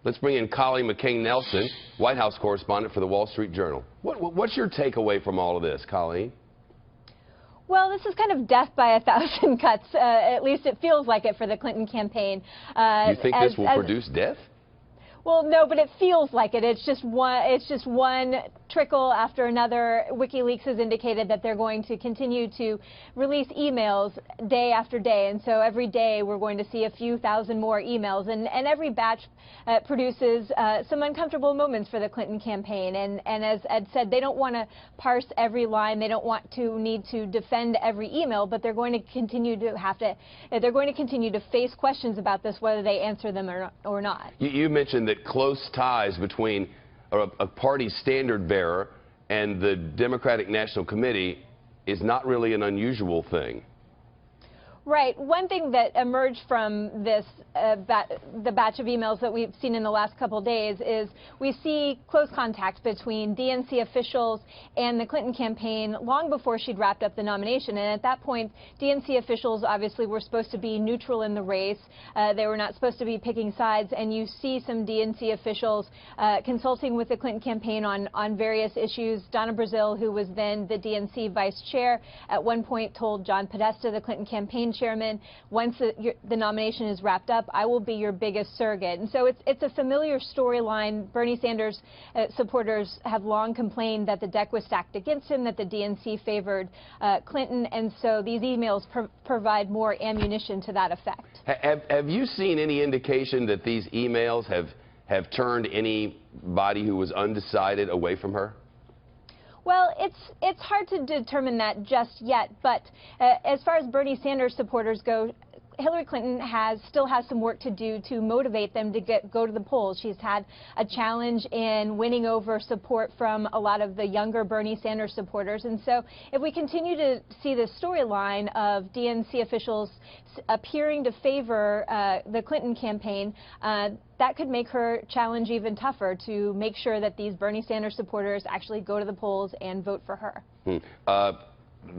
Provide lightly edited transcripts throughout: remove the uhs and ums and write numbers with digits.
Let's bring in Colleen McCain-Nelson, White House correspondent for the Wall Street Journal. What's your takeaway from all of this, Colleen? Well, this is kind of death by a thousand cuts. At least it feels like it for the Clinton campaign. You think this will produce death? Well, no, but it feels like it. It's just one trickle after another. WikiLeaks has indicated that they're going to continue to release emails day after day, and so every day we're going to see a few thousand more emails, and every batch produces some uncomfortable moments for the Clinton campaign. And as Ed said, they don't want to parse every line. They don't want to need to defend every email, but they're going to continue to face questions about this, whether they answer them or not. You mentioned that close ties between a party standard bearer and the Democratic National Committee is not really an unusual thing. Right. One thing that emerged from this, the batch of emails that we've seen in the last couple of days, is we see close contact between DNC officials and the Clinton campaign long before she'd wrapped up the nomination. And at that point, DNC officials obviously were supposed to be neutral in the race. They were not supposed to be picking sides. And you see some DNC officials consulting with the Clinton campaign on various issues. Donna Brazile, who was then the DNC vice chair, at one point told John Podesta, the Clinton campaign chairman, once the nomination is wrapped up, I will be your biggest surrogate. And so it's a familiar storyline. Bernie Sanders supporters have long complained that the deck was stacked against him, that the DNC favored Clinton, and so these emails provide more ammunition to that effect. Have you seen any indication that these emails have turned anybody who was undecided away from her? Well, it's hard to determine that just yet, but as far as Bernie Sanders supporters go, Hillary Clinton still has some work to do to motivate them to go to the polls. She's had a challenge in winning over support from a lot of the younger Bernie Sanders supporters. And so if we continue to see this storyline of DNC officials appearing to favor the Clinton campaign, that could make her challenge even tougher to make sure that these Bernie Sanders supporters actually go to the polls and vote for her.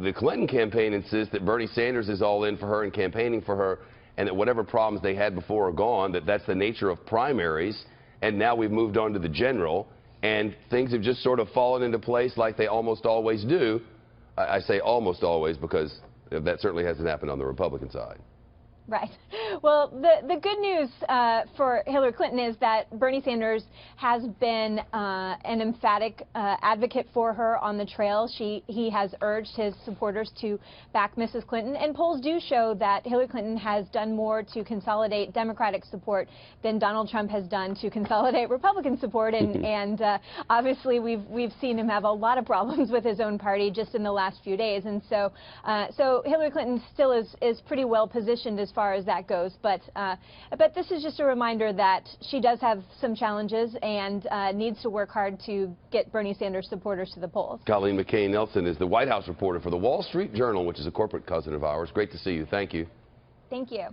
The Clinton campaign insists that Bernie Sanders is all in for her and campaigning for her, and that whatever problems they had before are gone, that's the nature of primaries, and now we've moved on to the general, and things have just sort of fallen into place like they almost always do. I say almost always because that certainly hasn't happened on the Republican side. Right. Well, the good news for Hillary Clinton is that Bernie Sanders has been an emphatic advocate for her on the trail. He has urged his supporters to back Mrs. Clinton, and polls do show that Hillary Clinton has done more to consolidate Democratic support than Donald Trump has done to consolidate Republican support. And obviously, we've seen him have a lot of problems with his own party just in the last few days. And so Hillary Clinton still is pretty well positioned as far as that goes, but this is just a reminder that she does have some challenges and needs to work hard to get Bernie Sanders supporters to the polls. Colleen McCain-Nelson is the White House reporter for the Wall Street Journal, which is a corporate cousin of ours. Great to see you. Thank you. Thank you.